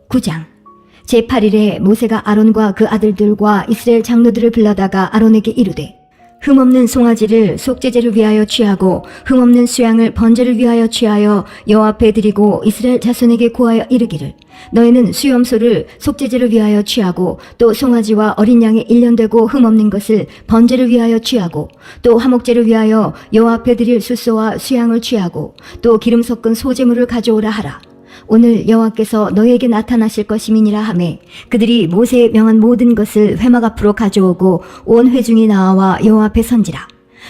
9장 제8일에 모세가 아론과 그 아들들과 이스라엘 장로들을 불러다가 아론에게 이르되 흠없는 송아지를 속죄제를 위하여 취하고 흠없는 수양을 번제를 위하여 취하여 여호와 앞에 드리고 이스라엘 자손에게 고하여 이르기를 너희는 수염소를 속죄제를 위하여 취하고 또 송아지와 어린 양의 1년 되고 흠없는 것을 번제를 위하여 취하고 또 화목제를 위하여 여호와 앞에 드릴 숫소와 수양을 취하고 또 기름 섞은 소제물을 가져오라 하라. 오늘 여호와께서 너희에게 나타나실 것임이니라 하매 그들이 모세의 명한 모든 것을 회막 앞으로 가져오고 온 회중이 나와 여호와 앞에 선지라.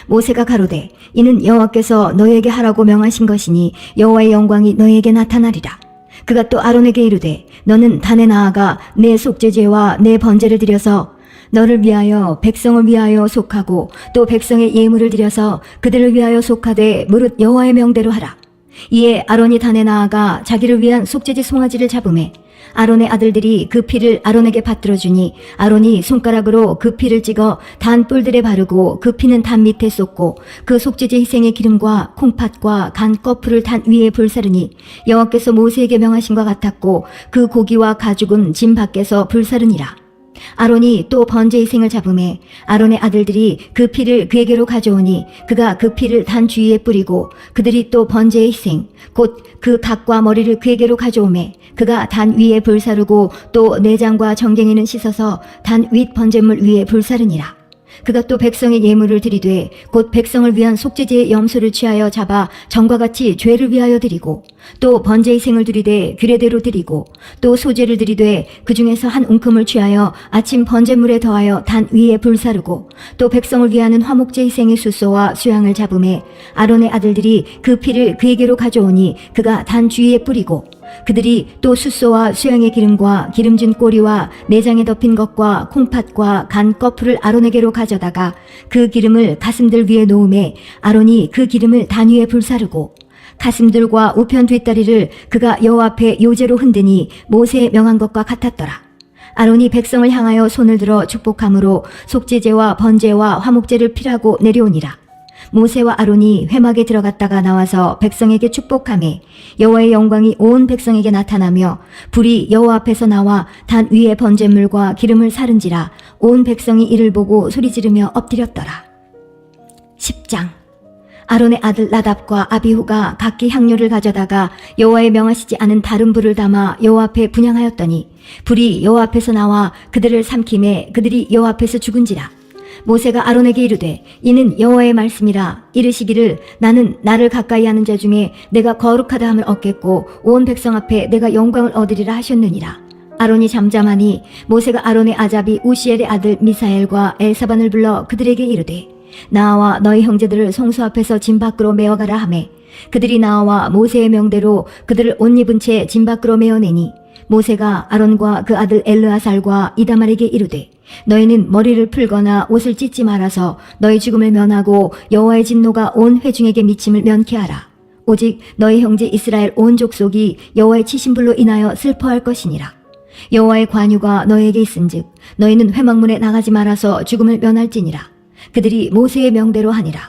모세가 가로되 이는 여호와께서 너희에게 하라고 명하신 것이니 여호와의 영광이 너희에게 나타나리라. 그가 또 아론에게 이르되 너는 단에 나아가 내 속죄제와 내 번제를 드려서 너를 위하여 백성을 위하여 속하고 또 백성의 예물을 드려서 그들을 위하여 속하되 무릇 여호와의 명대로 하라. 이에 아론이 단에 나아가 자기를 위한 속죄제 송아지를 잡으매 아론의 아들들이 그 피를 아론에게 받들어 주니 아론이 손가락으로 그 피를 찍어 단 뿔들에 바르고 그 피는 단 밑에 쏟고 그 속죄제 희생의 기름과 콩팥과 간 거풀을 단 위에 불사르니 여호와께서 모세에게 명하신 것 같았고 그 고기와 가죽은 짐 밖에서 불사르니라. 아론이 또 번제 희생을 잡으매 아론의 아들들이 그 피를 그에게로 가져오니 그가 그 피를 단 주위에 뿌리고 그들이 또 번제의 희생 곧 그 각과 머리를 그에게로 가져오매 그가 단 위에 불사르고 또 내장과 정갱이는 씻어서 단 윗 번제물 위에 불사르니라. 그가 또 백성의 예물을 드리되 곧 백성을 위한 속죄제의 염소를 취하여 잡아 전과 같이 죄를 위하여 드리고 또 번제 희생을 드리되 규례대로 드리고 또 소제를 드리되 그 중에서 한 웅큼을 취하여 아침 번제물에 더하여 단 위에 불사르고 또 백성을 위하는 화목제 희생의 숫소와 수양을 잡음에 아론의 아들들이 그 피를 그에게로 가져오니 그가 단 주위에 뿌리고 그들이 또 숫소와 수양의 기름과 기름진 꼬리와 내장에 덮인 것과 콩팥과 간 거풀을 아론에게로 가져다가 그 기름을 가슴들 위에 놓음에 아론이 그 기름을 단 위에 불사르고 가슴들과 우편 뒷다리를 그가 여호와 앞에 요제로 흔드니 모세의 명한 것과 같았더라. 아론이 백성을 향하여 손을 들어 축복함으로 속죄제와 번제와 화목제를 피라고 내려오니라. 모세와 아론이 회막에 들어갔다가 나와서 백성에게 축복하매 여호와의 영광이 온 백성에게 나타나며 불이 여호와 앞에서 나와 단 위에 번제물과 기름을 사른지라 온 백성이 이를 보고 소리지르며 엎드렸더라. 10장 아론의 아들 나답과 아비후가 각기 향료를 가져다가 여호와의 명하시지 않은 다른 불을 담아 여호와 앞에 분향하였더니 불이 여호와 앞에서 나와 그들을 삼키매 그들이 여호와 앞에서 죽은지라. 모세가 아론에게 이르되 이는 여호와의 말씀이라. 이르시기를 나는 나를 가까이 하는 자 중에 내가 거룩하다 함을 얻겠고 온 백성 앞에 내가 영광을 얻으리라 하셨느니라. 아론이 잠잠하니 모세가 아론의 아잡이 우시엘의 아들 미사엘과 엘사반을 불러 그들에게 이르되 나와 너희 형제들을 성소 앞에서 짐 밖으로 메어가라 하매 그들이 나와 모세의 명대로 그들을 옷 입은 채 짐 밖으로 메어내니 모세가 아론과 그 아들 엘르아살과 이다말에게 이르되 너희는 머리를 풀거나 옷을 찢지 말아서 너희 죽음을 면하고 여호와의 진노가 온 회중에게 미침을 면케 하라. 오직 너희 형제 이스라엘 온 족속이 여호와의 치신불로 인하여 슬퍼할 것이니라. 여호와의 관유가 너희에게 있은즉 너희는 회막문에 나가지 말아서 죽음을 면할지니라. 그들이 모세의 명대로 하니라.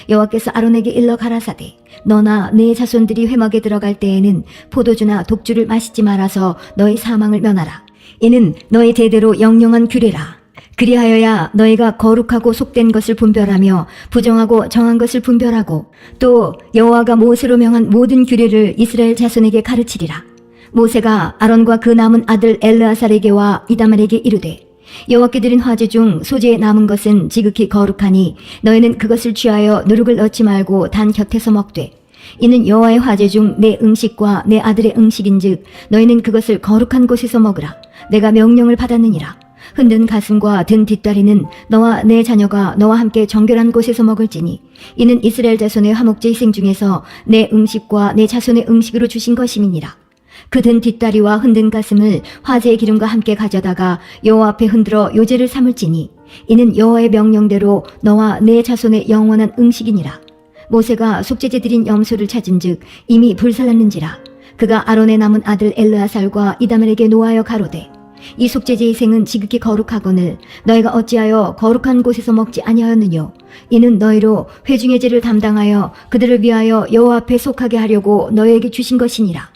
여호와께서 아론에게 일러 가라사대 너나 네 자손들이 회막에 들어갈 때에는 포도주나 독주를 마시지 말아서 너희 사망을 면하라. 이는 너희 대대로 영영한 규례라. 그리하여야 너희가 거룩하고 속된 것을 분별하며 부정하고 정한 것을 분별하고 또 여호와가 모세로 명한 모든 규례를 이스라엘 자손에게 가르치리라. 모세가 아론과 그 남은 아들 엘르아살에게와 이다말에게 이르되 여호와께 드린 화제 중 소재에 남은 것은 지극히 거룩하니 너희는 그것을 취하여 누룩을 넣지 말고 단 곁에서 먹되 이는 여호와의 화제 중 내 음식과 내 아들의 음식인즉 너희는 그것을 거룩한 곳에서 먹으라. 내가 명령을 받았느니라. 흔든 가슴과 든 뒷다리는 너와 내 자녀가 너와 함께 정결한 곳에서 먹을지니 이는 이스라엘 자손의 화목제 희생 중에서 내 음식과 내 자손의 음식으로 주신 것임이니라. 그 든 뒷다리와 흔든 가슴을 화제의 기름과 함께 가져다가 여호와 앞에 흔들어 요제를 삼을지니 이는 여호와의 명령대로 너와 내 자손의 영원한 음식이니라. 모세가 속죄제 드린 염소를 찾은즉 이미 불살랐는지라. 그가 아론의 남은 아들 엘르아살과 이다말에게 노하여 가로되 이 속죄제 희생은 지극히 거룩하거늘 너희가 어찌하여 거룩한 곳에서 먹지 아니하였느뇨. 이는 너희로 회중의 죄를 담당하여 그들을 위하여 여호와 앞에 속하게 하려고 너희에게 주신 것이니라.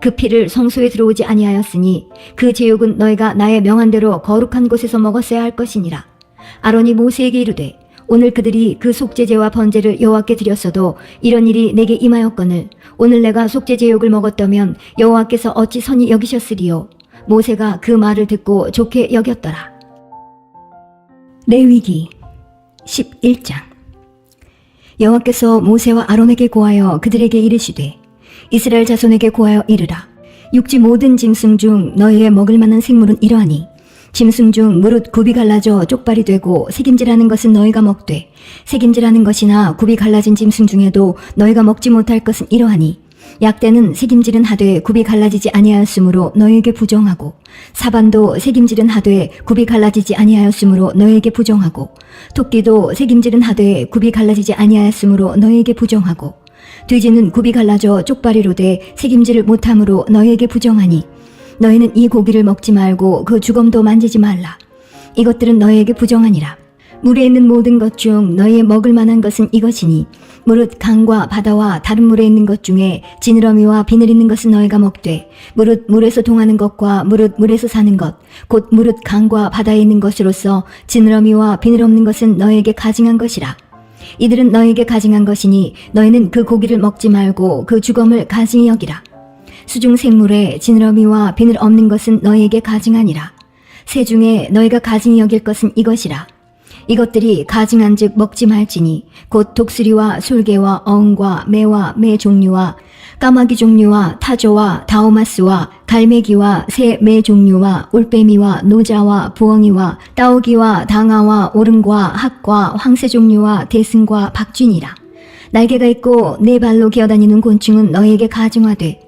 그 피를 성소에 들어오지 아니하였으니 그 제육은 너희가 나의 명한대로 거룩한 곳에서 먹었어야 할 것이니라. 아론이 모세에게 이르되 오늘 그들이 그 속죄제와 번제를 여호와께 드렸어도 이런 일이 내게 임하였거늘 오늘 내가 속죄제육을 먹었다면 여호와께서 어찌 선히 여기셨으리요. 모세가 그 말을 듣고 좋게 여겼더라. 레위기 11장. 여호와께서 모세와 아론에게 고하여 그들에게 이르시되 이스라엘 자손에게 고하여 이르라. 육지 모든 짐승 중 너희의 먹을 만한 생물은 이러하니 짐승 중 무릇 굽이 갈라져 쪽발이 되고 새김질하는 것은 너희가 먹되 새김질하는 것이나 굽이 갈라진 짐승 중에도 너희가 먹지 못할 것은 이러하니 약대는 새김질은 하되 굽이 갈라지지 아니하였으므로 너희에게 부정하고 사반도 새김질은 하되 굽이 갈라지지 아니하였으므로 너희에게 부정하고 토끼도 새김질은 하되 굽이 갈라지지 아니하였으므로 너희에게 부정하고 돼지는 굽이 갈라져 쪽발이로 돼 새김질을 못함으로 너희에게 부정하니 너희는 이 고기를 먹지 말고 그 주검도 만지지 말라. 이것들은 너희에게 부정하니라. 물에 있는 모든 것 중 너희의 먹을 만한 것은 이것이니 무릇 강과 바다와 다른 물에 있는 것 중에 지느러미와 비늘 있는 것은 너희가 먹되 무릇 물에서 동하는 것과 무릇 물에서 사는 것 곧 무릇 강과 바다에 있는 것으로서 지느러미와 비늘 없는 것은 너희에게 가증한 것이라. 이들은 너희에게 가증한 것이니 너희는 그 고기를 먹지 말고 그 주검을 가증히 여기라. 수중 생물에 지느러미와 비늘 없는 것은 너희에게 가증하니라. 새 중에 너희가 가증히 여길 것은 이것이라. 이것들이 가증한 즉 먹지 말지니 곧 독수리와 솔개와 어흥과 매와 매 종류와 까마귀 종류와 타조와 다오마스와 갈매기와 새 매 종류와 올빼미와 노자와 부엉이와 따오기와 당아와 오름과 학과 황새 종류와 대승과 박쥐니라. 날개가 있고 네 발로 기어다니는 곤충은 너희에게 가증하되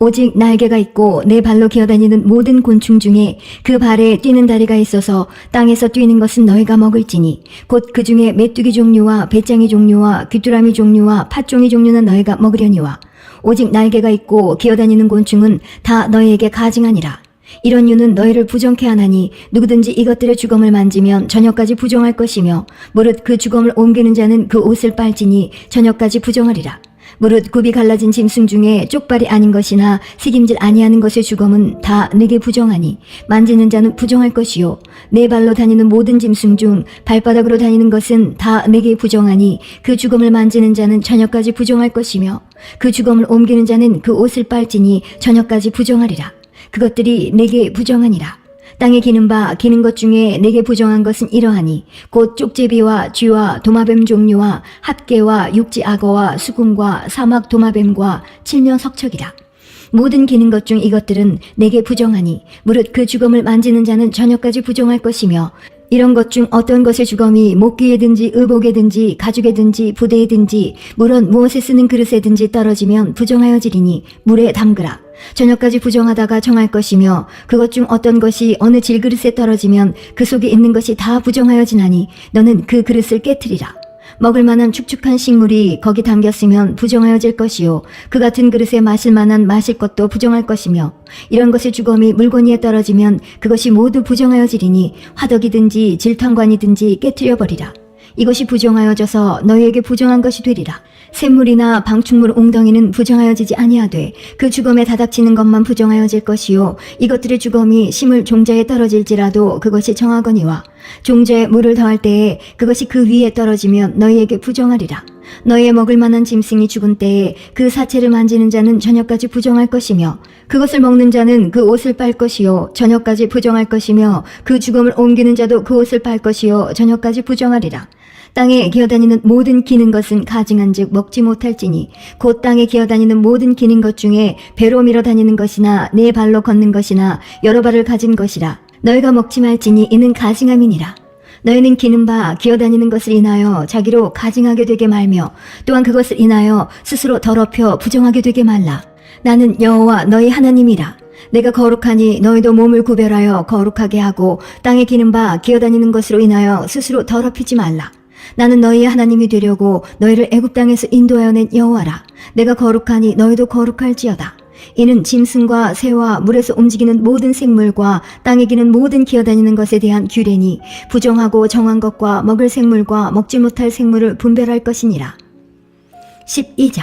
오직 날개가 있고 네 발로 기어다니는 모든 곤충 중에 그 발에 뛰는 다리가 있어서 땅에서 뛰는 것은 너희가 먹을지니 곧 그 중에 메뚜기 종류와 배짱이 종류와 귀뚜라미 종류와 팥종이 종류는 너희가 먹으려니와 오직 날개가 있고 기어다니는 곤충은 다 너희에게 가증하니라. 이런 유는 너희를 부정케 하나니 누구든지 이것들의 주검을 만지면 저녁까지 부정할 것이며 무릇 그 주검을 옮기는 자는 그 옷을 빨지니 저녁까지 부정하리라. 무릇 굽이 갈라진 짐승 중에 쪽발이 아닌 것이나 새김질 아니하는 것의 주검은 다 내게 부정하니 만지는 자는 부정할 것이요 네 발로 다니는 모든 짐승 중 발바닥으로 다니는 것은 다 내게 부정하니 그 주검을 만지는 자는 저녁까지 부정할 것이며 그 주검을 옮기는 자는 그 옷을 빨지니 저녁까지 부정하리라. 그것들이 내게 부정하니라. 땅에 기는 바 기는 것 중에 내게 부정한 것은 이러하니 곧 쪽제비와 쥐와 도마뱀 종류와 핫개와 육지 악어와 수금과 사막 도마뱀과 칠면 석척이라. 모든 기는 것 중 이것들은 내게 부정하니 무릇 그 주검을 만지는 자는 저녁까지 부정할 것이며 이런 것 중 어떤 것의 주검이 목귀에든지 의복에든지 가죽에든지 부대에든지 물론 무엇에 쓰는 그릇에든지 떨어지면 부정하여지리니 물에 담그라. 저녁까지 부정하다가 정할 것이며 그것 중 어떤 것이 어느 질그릇에 떨어지면 그 속에 있는 것이 다 부정하여지나니 너는 그 그릇을 깨트리라. 먹을 만한 축축한 식물이 거기 담겼으면 부정하여질 것이요 그 같은 그릇에 마실 만한 마실 것도 부정할 것이며 이런 것의 주검이 물건위에 떨어지면 그것이 모두 부정하여지리니 화덕이든지 질탕관이든지 깨트려 버리라. 이것이 부정하여져서 너희에게 부정한 것이 되리라. 샘물이나 방충물 웅덩이는 부정하여지지 아니하되 그 주검에 다닥치는 것만 부정하여질 것이요 이것들의 주검이 심을 종자에 떨어질지라도 그것이 정하거니와 종자에 물을 더할 때에 그것이 그 위에 떨어지면 너희에게 부정하리라. 너희의 먹을 만한 짐승이 죽은 때에 그 사체를 만지는 자는 저녁까지 부정할 것이며 그것을 먹는 자는 그 옷을 빨 것이요 저녁까지 부정할 것이며 그 주검을 옮기는 자도 그 옷을 빨 것이요 저녁까지 부정하리라. 땅에 기어다니는 모든 기는 것은 가증한즉 먹지 못할지니 곧 땅에 기어다니는 모든 기는 것 중에 배로 밀어 다니는 것이나 네 발로 걷는 것이나 여러 발을 가진 것이라. 너희가 먹지 말지니 이는 가증함이니라. 너희는 기는 바 기어다니는 것을 인하여 자기로 가증하게 되게 말며 또한 그것을 인하여 스스로 더럽혀 부정하게 되게 말라. 나는 여호와 너희 하나님이라. 내가 거룩하니 너희도 몸을 구별하여 거룩하게 하고 땅에 기는 바 기어다니는 것으로 인하여 스스로 더럽히지 말라. 나는 너희의 하나님이 되려고 너희를 애굽 땅에서 인도하여 낸 여호와라. 내가 거룩하니 너희도 거룩할지어다. 이는 짐승과 새와 물에서 움직이는 모든 생물과 땅에 기는 모든 기어다니는 것에 대한 규례니 부정하고 정한 것과 먹을 생물과 먹지 못할 생물을 분별할 것이니라. 12장.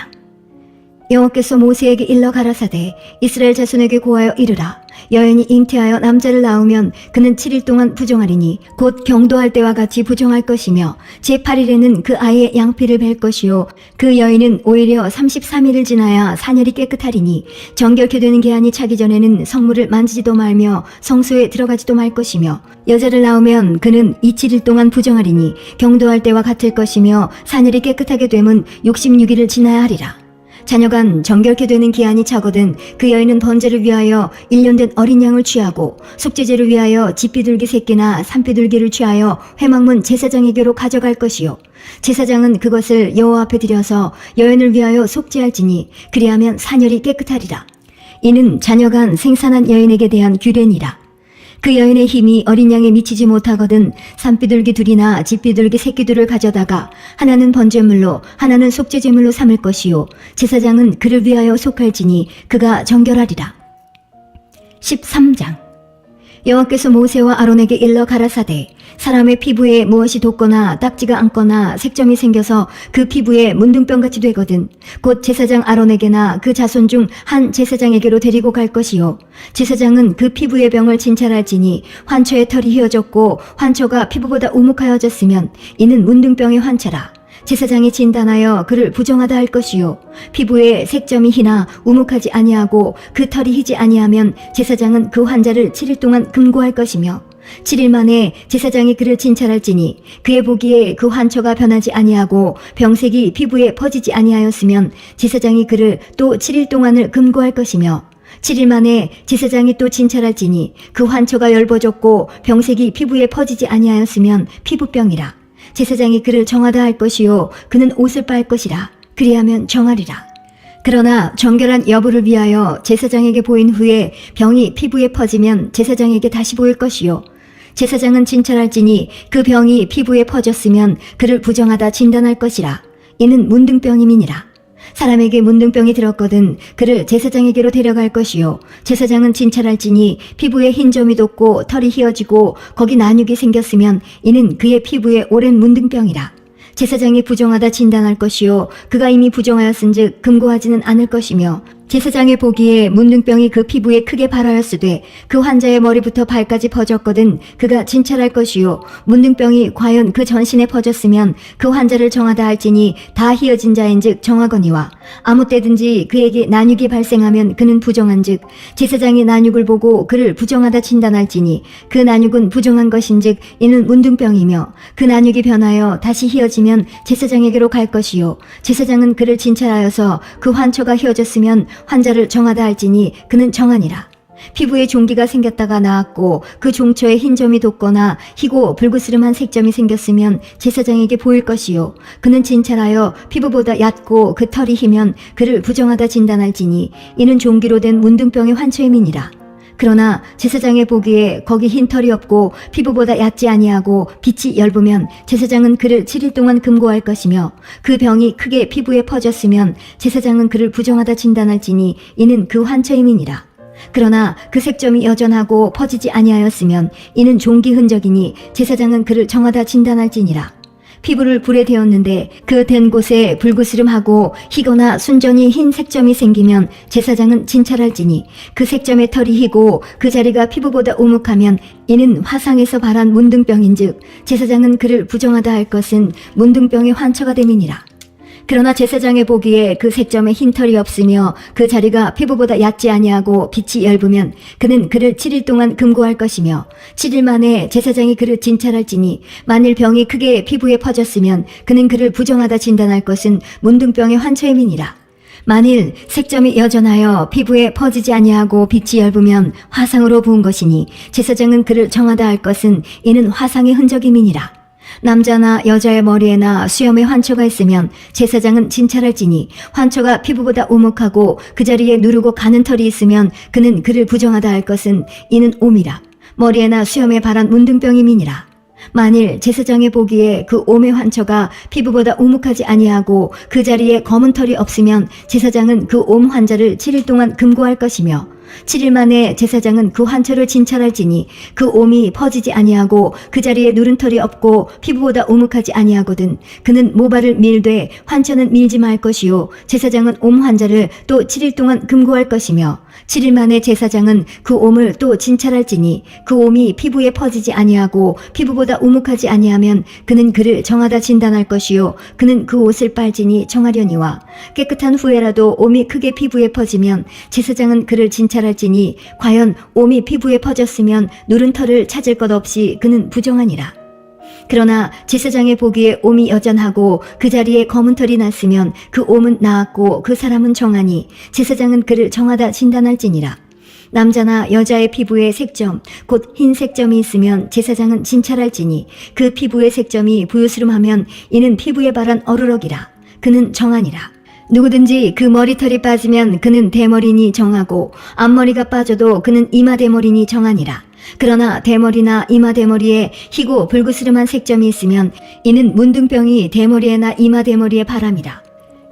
여호와께서 모세에게 일러 가라사대 이스라엘 자손에게 고하여 이르라. 여인이 잉태하여 남자를 낳으면 그는 7일 동안 부정하리니 곧 경도할 때와 같이 부정할 것이며 제8일에는 그 아이의 양피를 벨 것이요 그 여인은 오히려 33일을 지나야 사녀리 깨끗하리니 정결케 되는 기한이 차기 전에는 성물을 만지지도 말며 성소에 들어가지도 말 것이며 여자를 낳으면 그는 27일 동안 부정하리니 경도할 때와 같을 것이며 사녀리 깨끗하게 되면 66일을 지나야 하리라. 자녀간 정결케 되는 기한이 차거든 그 여인은 번제를 위하여 1년 된 어린 양을 취하고 속죄제를 위하여 집비둘기 새끼나 산비둘기를 취하여 회막문 제사장에게로 가져갈 것이요 제사장은 그것을 여호와 앞에 드려서 여인을 위하여 속죄할지니 그리하면 사녀리 깨끗하리라. 이는 자녀간 생산한 여인에게 대한 규례니라. 그 여인의 힘이 어린 양에 미치지 못하거든 산비둘기 둘이나 집비둘기 새끼들을 가져다가 하나는 번제물로 하나는 속죄제물로 삼을 것이요 제사장은 그를 위하여 속할지니 그가 정결하리라. 13장 여호와께서 모세와 아론에게 일러 가라사대 사람의 피부에 무엇이 돋거나 딱지가 앉거나 색점이 생겨서 그 피부에 문둥병같이 되거든 곧 제사장 아론에게나 그 자손 중 한 제사장에게로 데리고 갈 것이요 제사장은 그 피부의 병을 진찰할지니 환초의 털이 휘어졌고 환초가 피부보다 우묵하여졌으면 이는 문둥병의 환초라. 제사장이 진단하여 그를 부정하다 할 것이요 피부에 색점이 희나 우묵하지 아니하고 그 털이 희지 아니하면 제사장은 그 환자를 7일 동안 금고할 것이며 7일 만에 제사장이 그를 진찰할지니 그의 보기에 그 환초가 변하지 아니하고 병색이 피부에 퍼지지 아니하였으면 제사장이 그를 또 7일 동안을 금고할 것이며 7일 만에 제사장이 또 진찰할지니 그 환초가 엷어졌고 병색이 피부에 퍼지지 아니하였으면 피부병이라. 제사장이 그를 정하다 할 것이요 그는 옷을 빨 것이라. 그리하면 정하리라. 그러나 정결한 여부를 위하여 제사장에게 보인 후에 병이 피부에 퍼지면 제사장에게 다시 보일 것이요 제사장은 진찰할지니 그 병이 피부에 퍼졌으면 그를 부정하다 진단할 것이라. 이는 문둥병임이니라. 사람에게 문둥병이 들었거든 그를 제사장에게로 데려갈 것이요 제사장은 진찰할지니 피부에 흰 점이 돋고 털이 휘어지고 거기 난육이 생겼으면 이는 그의 피부에 오랜 문둥병이라. 제사장이 부정하다 진단할 것이요 그가 이미 부정하였은즉 금고하지는 않을 것이며 제사장의 보기에 문둥병이 그 피부에 크게 발하였으되 그 환자의 머리부터 발까지 퍼졌거든 그가 진찰할 것이요 문둥병이 과연 그 전신에 퍼졌으면 그 환자를 정하다 할지니 다 휘어진 자인즉 정하거니와 아무 때든지 그에게 난육이 발생하면 그는 부정한즉 제사장이 난육을 보고 그를 부정하다 진단할지니 그 난육은 부정한 것인즉 이는 문둥병이며 그 난육이 변하여 다시 휘어지면 제사장에게로 갈 것이요 제사장은 그를 진찰하여서 그 환초가 휘어졌으면 환자를 정하다 할지니 그는 정하니라. 피부에 종기가 생겼다가 나았고 그 종초에 흰 점이 돋거나 희고 불그스름한 색점이 생겼으면 제사장에게 보일 것이요 그는 진찰하여 피부보다 얕고 그 털이 희면 그를 부정하다 진단할지니 이는 종기로 된 문둥병의 환초임이니라. 그러나 제사장의 보기에 거기 흰 털이 없고 피부보다 얕지 아니하고 빛이 엷으면 제사장은 그를 7일 동안 금고할 것이며 그 병이 크게 피부에 퍼졌으면 제사장은 그를 부정하다 진단할지니 이는 그 환초임이니라. 그러나 그 색점이 여전하고 퍼지지 아니하였으면 이는 종기 흔적이니 제사장은 그를 정하다 진단할지니라. 피부를 불에 데웠는데 그 댄 곳에 불그스름하고 희거나 순전히 흰 색점이 생기면 제사장은 진찰할지니 그 색점의 털이 희고 그 자리가 피부보다 우묵하면 이는 화상에서 발한 문둥병인즉 제사장은 그를 부정하다 할 것은 문둥병의 환초가 됨이니라. 그러나 제사장의 보기에 그 색점에 흰 털이 없으며 그 자리가 피부보다 얕지 아니하고 빛이 엷으면 그는 그를 7일 동안 금고할 것이며 7일 만에 제사장이 그를 진찰할지니 만일 병이 크게 피부에 퍼졌으면 그는 그를 부정하다 진단할 것은 문둥병의 환초임이니라. 만일 색점이 여전하여 피부에 퍼지지 아니하고 빛이 엷으면 화상으로 부은 것이니 제사장은 그를 정하다 할 것은 이는 화상의 흔적임이니라. 남자나 여자의 머리에나 수염에 환초가 있으면 제사장은 진찰할지니 환초가 피부보다 우묵하고 그 자리에 누르고 가는 털이 있으면 그는 그를 부정하다 할 것은 이는 옴이라. 머리에나 수염에 발한 문둥병임이니라. 만일 제사장의 보기에 그 옴의 환초가 피부보다 우묵하지 아니하고 그 자리에 검은 털이 없으면 제사장은 그 옴 환자를 7일 동안 금고할 것이며 7일 만에 제사장은 그 환처를 진찰할지니 그 옴이 퍼지지 아니하고 그 자리에 누른 털이 없고 피부보다 오목하지 아니하거든. 그는 모발을 밀되 환처는 밀지 말 것이요 제사장은 옴 환자를 또 7일 동안 금고할 것이며 7일 만에 제사장은 그 옴을 또 진찰할지니 그 옴이 피부에 퍼지지 아니하고 피부보다 오목하지 아니하면 그는 그를 정하다 진단할 것이요 그는 그 옷을 빨지니 정하려니와 깨끗한 후에라도 옴이 크게 피부에 퍼지면 제사장은 그를 진찰할지니 과연 옴이 피부에 퍼졌으면 누른 털을 찾을 것 없이 그는 부정하니라. 그러나 제사장의 보기에 옴이 여전하고 그 자리에 검은 털이 났으면 그 옴은 나았고 그 사람은 정하니 제사장은 그를 정하다 진단할지니라. 남자나 여자의 피부에 색점 곧 흰 색점이 있으면 제사장은 진찰할지니 그 피부의 색점이 부유스름하면 이는 피부에 바란 어루럭이라. 그는 정하니라. 누구든지 그 머리털이 빠지면 그는 대머리니 정하고 앞머리가 빠져도 그는 이마대머리니 정하니라. 그러나 대머리나 이마대머리에 희고 불그스름한 색점이 있으면 이는 문둥병이 대머리에나 이마대머리에 바람이라.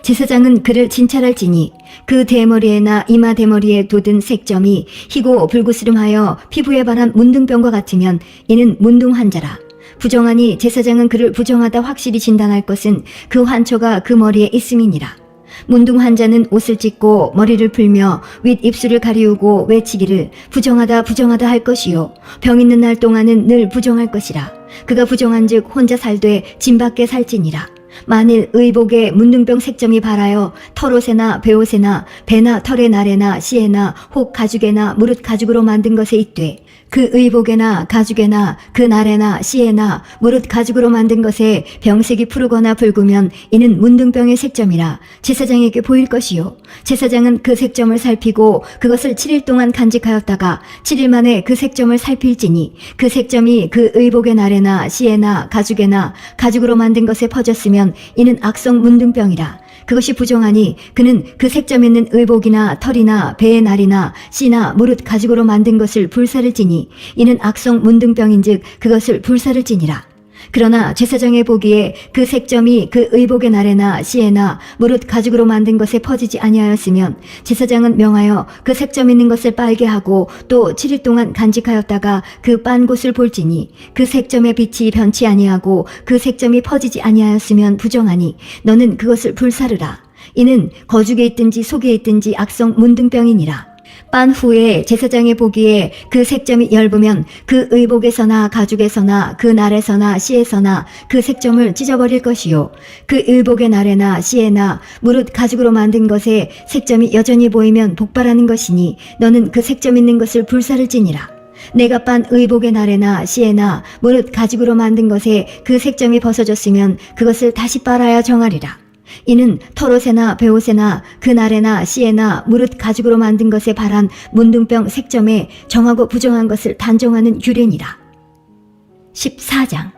제사장은 그를 진찰할지니 그 대머리에나 이마대머리에 돋은 색점이 희고 불그스름하여 피부에 바란 문둥병과 같으면 이는 문둥 환자라. 부정하니 제사장은 그를 부정하다 확실히 진단할 것은 그 환초가 그 머리에 있음이니라. 문둥 환자는 옷을 찢고 머리를 풀며 윗입술을 가리우고 외치기를 부정하다 부정하다 할 것이요 병 있는 날 동안은 늘 부정할 것이라. 그가 부정한즉 혼자 살되 진 밖에 살지니라. 만일 의복에 문둥병 색점이 발하여 털옷에나 베옷에나 배나 털의 나래나 씨에나 혹 가죽에나 무릇 가죽으로 만든 것에 있되 그 의복에나 가죽에나 그 나래나 씨에나 무릇 가죽으로 만든 것에 병색이 푸르거나 붉으면 이는 문둥병의 색점이라 제사장에게 보일 것이요 제사장은 그 색점을 살피고 그것을 7일 동안 간직하였다가 7일 만에 그 색점을 살필지니 그 색점이 그 의복의 나래나 씨에나 가죽에나 가죽으로 만든 것에 퍼졌으면 이는 악성 문둥병이라. 그것이 부정하니 그는 그 색점 있는 의복이나 털이나 배의 날이나 씨나 무릇 가죽으로 만든 것을 불사를 지니 이는 악성 문둥병인즉 그것을 불사를 지니라. 그러나 제사장의 보기에 그 색점이 그 의복의 날에나 씨에나 무릇 가죽으로 만든 것에 퍼지지 아니하였으면 제사장은 명하여 그 색점 있는 것을 빨게 하고 또 7일 동안 간직하였다가 그 빤 곳을 볼지니 그 색점의 빛이 변치 아니하고 그 색점이 퍼지지 아니하였으면 부정하니 너는 그것을 불사르라. 이는 거죽에 있든지 속에 있든지 악성 문둥병이니라. 빤 후에 제사장의 보기에 그 색점이 엷으면 그 의복에서나 가죽에서나 그 날에서나 씨에서나 그 색점을 찢어버릴 것이요 그 의복의 날에나 씨에나 무릇 가죽으로 만든 것에 색점이 여전히 보이면 복발하는 것이니 너는 그 색점 있는 것을 불사를 지니라. 내가 빤 의복의 날에나 씨에나 무릇 가죽으로 만든 것에 그 색점이 벗어졌으면 그것을 다시 빨아야 정하리라. 이는 털옷에나 베옷에나 그 날에나 씨에나 무릇 가죽으로 만든 것에 발한 문둥병 색점에 정하고 부정한 것을 단정하는 규례니라. 14장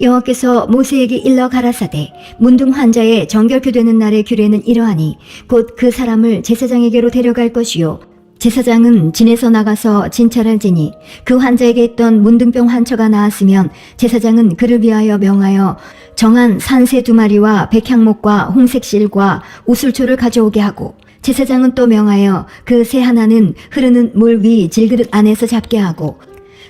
여호와께서 모세에게 일러 가라사대 문둥 환자의 정결케 되는 날의 규례는 이러하니 곧 그 사람을 제사장에게로 데려갈 것이요 제사장은 진에서 나가서 진찰할지니 그 환자에게 있던 문둥병 환처가 나았으면 제사장은 그를 위하여 명하여 정한 산새 2마리와 백향목과 홍색실과 우슬초를 가져오게 하고 제사장은 또 명하여 그 새 하나는 흐르는 물 위 질그릇 안에서 잡게 하고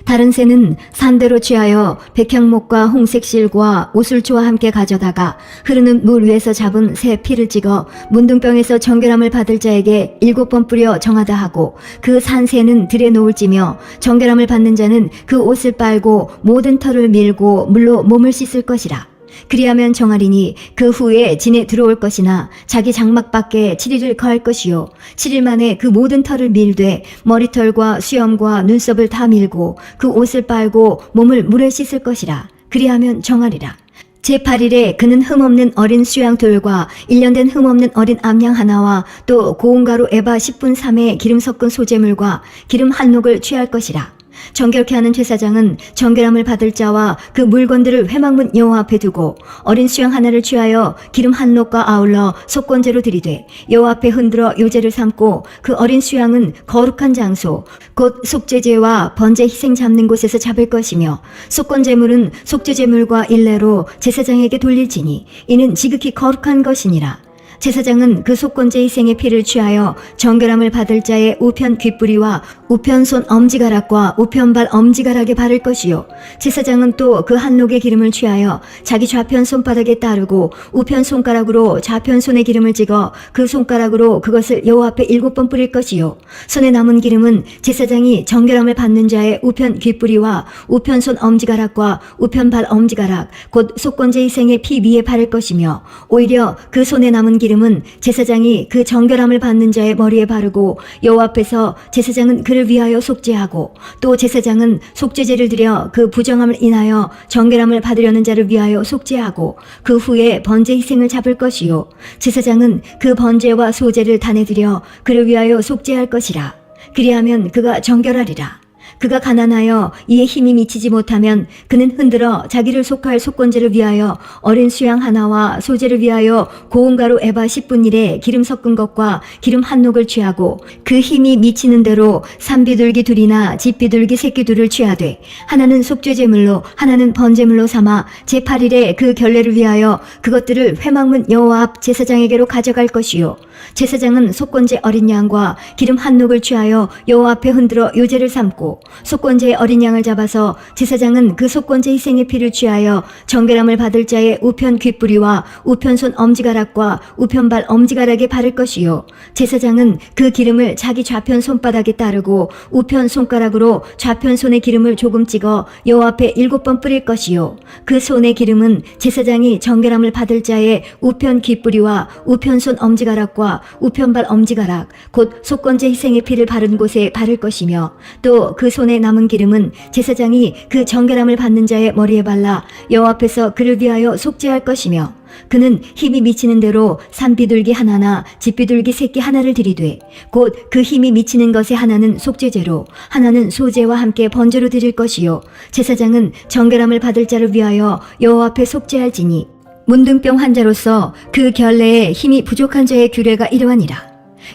다른 새는 산대로 취하여 백향목과 홍색실과 우슬초와 함께 가져다가 흐르는 물 위에서 잡은 새 피를 찍어 문둥병에서 정결함을 받을 자에게 7번 뿌려 정하다 하고 그 산새는 들에 놓을지며 정결함을 받는 자는 그 옷을 빨고 모든 털을 밀고 물로 몸을 씻을 것이라. 그리하면 정하리니 그 후에 진에 들어올 것이나 자기 장막 밖에 7일을 거할 것이요 7일 만에 그 모든 털을 밀되 머리털과 수염과 눈썹을 다 밀고 그 옷을 빨고 몸을 물에 씻을 것이라. 그리하면 정하리라. 제8일에 그는 흠없는 어린 수양돌과 1년 된 흠없는 어린 암양 하나와 또 고운 가루 에바 10분 3의 기름 섞은 소재물과 기름 한 녹을 취할 것이라. 정결케 하는 제사장은 정결함을 받을 자와 그 물건들을 회막문 여호와 앞에 두고 어린 수양 하나를 취하여 기름 한 녹과 아울러 속건제로 드리되 여호와 앞에 흔들어 요제를 삼고 그 어린 수양은 거룩한 장소 곧 속죄제와 번제 희생 잡는 곳에서 잡을 것이며 속건제물은 속죄제물과 일례로 제사장에게 돌릴지니 이는 지극히 거룩한 것이니라. 제사장은 그 속건제 희생의 피를 취하여 정결함을 받을 자의 우편 귓부리와 우편 손 엄지가락과 우편 발 엄지가락에 바를 것이요. 제사장은 또 그 한녹의 기름을 취하여 자기 좌편 손바닥에 따르고 우편 손가락으로 좌편 손에 기름을 찍어 그 손가락으로 그것을 여호와 앞에 7번 뿌릴 것이요. 손에 남은 기름은 제사장이 정결함을 받는 자의 우편 귓부리와 우편 손 엄지가락과 우편 발 엄지가락 곧 속건제 희생의 피 위에 바를 것이며, 오히려 그 손에 남은 기름은 제사장이 그 정결함을 받는 자의 머리에 바르고 여호와 앞에서 제사장은 그를 위하여 속죄하고, 또 제사장은 속죄제를 드려 그 부정함을 인하여 정결함을 받으려는 자를 위하여 속죄하고 그 후에 번제 희생을 잡을 것이요. 제사장은 그 번제와 소제를 단에 드려 그를 위하여 속죄할 것이라. 그리하면 그가 정결하리라. 그가 가난하여 이에 힘이 미치지 못하면 그는 흔들어 자기를 속할 속건제를 위하여 어린 수양 하나와 소제를 위하여 고운 가루 에바 10분 1에 기름 섞은 것과 기름 한 녹을 취하고, 그 힘이 미치는 대로 산비둘기 둘이나 집비둘기 새끼 둘을 취하되 하나는 속죄제물로 하나는 번제물로 삼아 제8일에 그 결례를 위하여 그것들을 회막문 여호와 앞 제사장에게로 가져갈 것이요. 제사장은 속건제 어린 양과 기름 한 녹을 취하여 여호와 앞에 흔들어 요제를 삼고, 속건제의 어린 양을 잡아서 제사장은 그 속건제 희생의 피를 취하여 정결함을 받을 자의 우편 귓부리와 우편 손 엄지가락과 우편 발 엄지가락에 바를 것이요. 제사장은 그 기름을 자기 좌편 손바닥에 따르고 우편 손가락으로 좌편 손에 기름을 조금 찍어 여호와 앞에 7번 뿌릴 것이요. 그 손의 기름은 제사장이 정결함을 받을 자의 우편 귓부리와 우편 손 엄지가락과 우편 발 엄지가락 곧 속건제 희생의 피를 바른 곳에 바를 것이며, 또 그 손에 남은 기름은 제사장이 그 정결함을 받는 자의 머리에 발라 여호와 앞에서 그를 위하여 속죄할 것이며, 그는 힘이 미치는 대로 산비둘기 하나나 집비둘기 새끼 하나를 드리되 곧 그 힘이 미치는 것의 하나는 속죄제로 하나는 소제와 함께 번제로 드릴 것이요. 제사장은 정결함을 받을 자를 위하여 여호와 앞에 속죄할지니, 문둥병 환자로서 그 결례에 힘이 부족한 자의 규례가 이러하니라.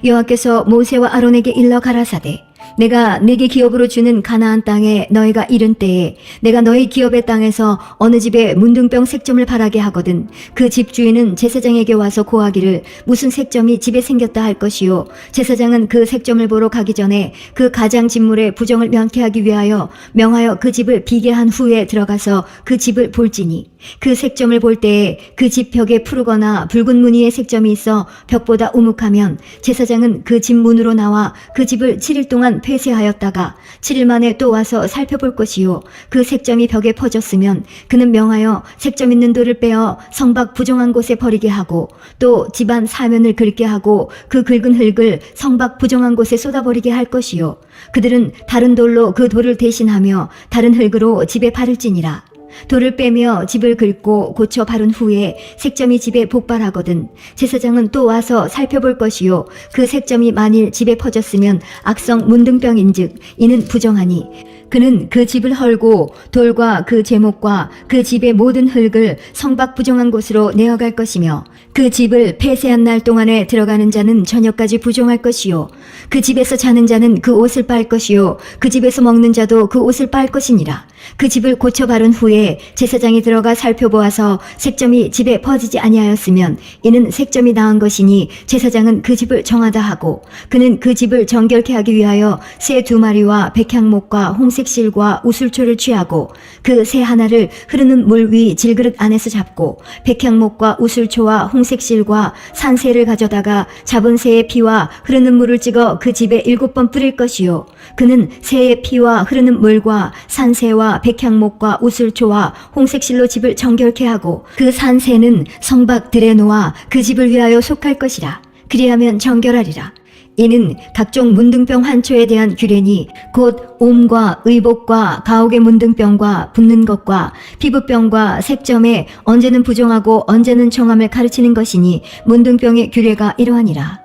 여호와께서 모세와 아론에게 일러 가라사대, 내가 네게 기업으로 주는 가나안 땅에 너희가 이른 때에 내가 너희 기업의 땅에서 어느 집에 문둥병 색점을 바라게 하거든 그 집 주인은 제사장에게 와서 고하기를 무슨 색점이 집에 생겼다 할 것이요. 제사장은 그 색점을 보러 가기 전에 그 가장 진물의 부정을 명쾌하기 위하여 명하여 그 집을 비게 한 후에 들어가서 그 집을 볼지니, 그 색점을 볼 때에 그 집 벽에 푸르거나 붉은 무늬의 색점이 있어 벽보다 우묵하면 제사장은 그 집 문으로 나와 그 집을 7일 동안 폐쇄하였다가 7일 만에 또 와서 살펴볼 것이요. 그 색점이 벽에 퍼졌으면 그는 명하여 색점 있는 돌을 빼어 성밖 부정한 곳에 버리게 하고, 또 집안 사면을 긁게 하고 그 긁은 흙을 성밖 부정한 곳에 쏟아버리게 할 것이요. 그들은 다른 돌로 그 돌을 대신하며 다른 흙으로 집에 바를지니라. 돌을 빼며 집을 긁고 고쳐 바른 후에 색점이 집에 복발하거든 제사장은 또 와서 살펴볼 것이요. 그 색점이 만일 집에 퍼졌으면 악성 문둥병인즉 이는 부정하니, 그는 그 집을 헐고 돌과 그 제목과 그 집의 모든 흙을 성밖 부정한 곳으로 내어갈 것이며, 그 집을 폐쇄한 날 동안에 들어가는 자는 저녁까지 부정할 것이요. 그 집에서 자는 자는 그 옷을 빨 것이요. 그 집에서 먹는 자도 그 옷을 빨 것이니라. 그 집을 고쳐 바른 후에 제사장이 들어가 살펴보아서 색점이 집에 퍼지지 아니하였으면 이는 색점이 나은 것이니 제사장은 그 집을 정하다 하고, 그는 그 집을 정결케 하기 위하여 새 2마리와 백향목과 홍색 실과 우슬초를 취하고 그 새 하나를 흐르는 물 위 질그릇 안에서 잡고 백향목과 우슬초와 홍색 실과 산새를 가져다가 잡은 새의 피와 흐르는 물을 찍어 그 집에 7번 뿌릴 것이요. 그는 새의 피와 흐르는 물과 산새와 백향목과 우슬초와 홍색실로 집을 정결케 하고 그 산새는 성밖 들에 놓아 그 집을 위하여 속할 것이라. 그리하면 정결하리라. 이는 각종 문둥병 환초에 대한 규례니 곧 옴과 의복과 가옥의 문둥병과 붓는 것과 피부병과 색점에 언제는 부정하고 언제는 정함을 가르치는 것이니 문둥병의 규례가 이러하니라.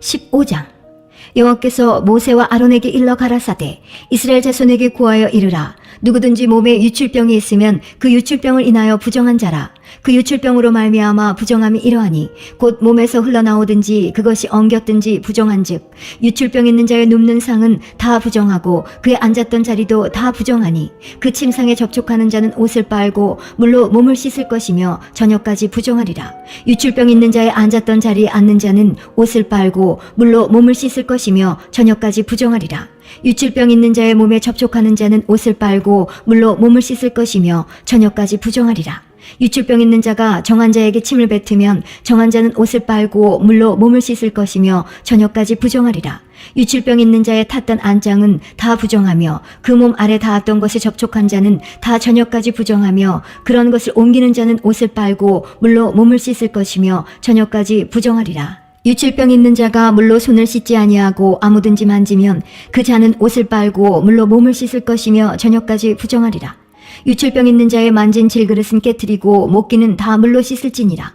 15장. 여호와께서 모세와 아론에게 일러 가라사대, 이스라엘 자손에게 구하여 이르라. 누구든지 몸에 유출병이 있으면 그 유출병을 인하여 부정한 자라. 그 유출병으로 말미암아 부정함이 이러하니 곧 몸에서 흘러나오든지 그것이 엉겼든지 부정한즉 유출병 있는 자의 눕는 상은 다 부정하고 그의 앉았던 자리도 다 부정하니 그 침상에 접촉하는 자는 옷을 빨고 물로 몸을 씻을 것이며 저녁까지 부정하리라. 유출병 있는 자의 앉았던 자리에 앉는 자는 옷을 빨고 물로 몸을 씻을 것이며 저녁까지 부정하리라. 유출병 있는 자의 몸에 접촉하는 자는 옷을 빨고 물로 몸을 씻을 것이며 저녁까지 부정하리라. 유출병 있는 자가 정한 자에게 침을 뱉으면 정한 자는 옷을 빨고 물로 몸을 씻을 것이며 저녁까지 부정하리라. 유출병 있는 자의 탔던 안장은 다 부정하며 그 몸 아래 닿았던 것에 접촉한 자는 다 저녁까지 부정하며 그런 것을 옮기는 자는 옷을 빨고 물로 몸을 씻을 것이며 저녁까지 부정하리라. 유출병 있는 자가 물로 손을 씻지 아니하고 아무든지 만지면 그 자는 옷을 빨고 물로 몸을 씻을 것이며 저녁까지 부정하리라. 유출병 있는 자의 만진 질그릇은 깨트리고 목기는 다 물로 씻을지니라.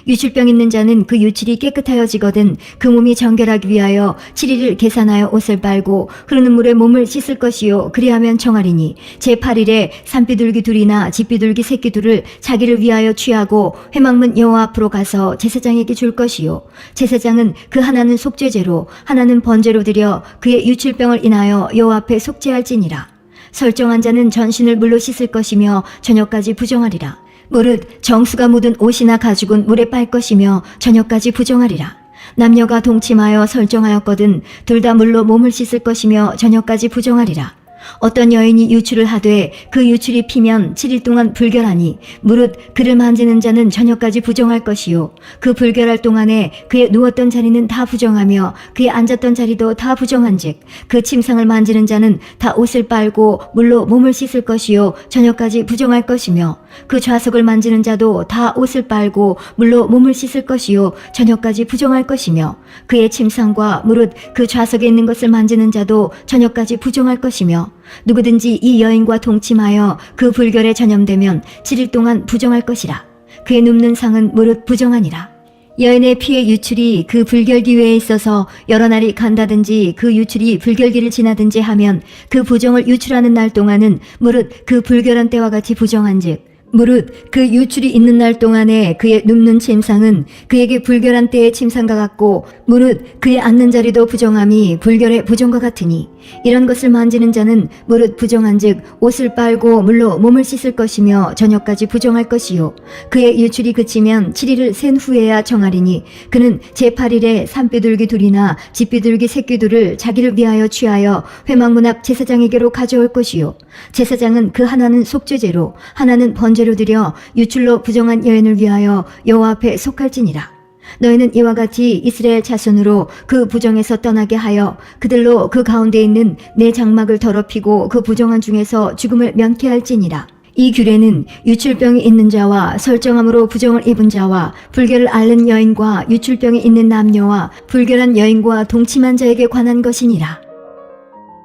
유출병 있는 자는 그 유출이 깨끗하여지거든 그 몸이 정결하기 위하여 7일을 계산하여 옷을 빨고 흐르는 물에 몸을 씻을 것이요 그리하면 정하리니 제8일에 산비둘기 둘이나 집비둘기 새끼 둘을 자기를 위하여 취하고 회막문 여호와 앞으로 가서 제사장에게 줄 것이요 제사장은 그 하나는 속죄제로 하나는 번제로 드려 그의 유출병을 인하여 여호와 앞에 속죄할지니라. 설정한 자는 전신을 물로 씻을 것이며 저녁까지 부정하리라. 무릇 정수가 묻은 옷이나 가죽은 물에 빨 것이며 저녁까지 부정하리라. 남녀가 동침하여 설정하였거든 둘 다 물로 몸을 씻을 것이며 저녁까지 부정하리라. 어떤 여인이 유출을 하되 그 유출이 피면 7일 동안 불결하니 무릇 그를 만지는 자는 저녁까지 부정할 것이요 그 불결할 동안에 그의 누웠던 자리는 다 부정하며 그의 앉았던 자리도 다 부정한즉 그 침상을 만지는 자는 다 옷을 빨고 물로 몸을 씻을 것이요 저녁까지 부정할 것이며 그 좌석을 만지는 자도 다 옷을 빨고 물로 몸을 씻을 것이요 저녁까지 부정할 것이며 그의 침상과 무릇 그 좌석에 있는 것을 만지는 자도 저녁까지 부정할 것이며 누구든지 이 여인과 동침하여 그 불결에 전염되면 7일 동안 부정할 것이라. 그의 눕는 상은 무릇 부정하니라. 여인의 피의 유출이 그 불결 기회에 있어서 여러 날이 간다든지 그 유출이 불결기를 지나든지 하면 그 부정을 유출하는 날 동안은 무릇 그 불결한 때와 같이 부정한즉 무릇 그 유출이 있는 날 동안에 그의 눕는 침상은 그에게 불결한 때의 침상과 같고 무릇 그의 앉는 자리도 부정함이 불결의 부정과 같으니 이런 것을 만지는 자는 무릇 부정한즉 옷을 빨고 물로 몸을 씻을 것이며 저녁까지 부정할 것이요 그의 유출이 그치면 7일을 센 후에야 정하리니 그는 제8일에 산비둘기 둘이나 집비둘기 새끼 둘을 자기를 위하여 취하여 회막문 앞 제사장에게로 가져올 것이요 제사장은 그 하나는 속죄제로 하나는 번제로 드려 유출로 부정한 여인을 위하여 여호와 앞에 속할지니라. 너희는 이와 같이 이스라엘 자손으로 그 부정에서 떠나게 하여 그들로 그 가운데 있는 내 장막을 더럽히고 그 부정한 중에서 죽음을 면케 할지니라. 이 규례는 유출병이 있는 자와 설정함으로 부정을 입은 자와 불결을 앓는 여인과 유출병이 있는 남녀와 불결한 여인과 동침한 자에게 관한 것이니라.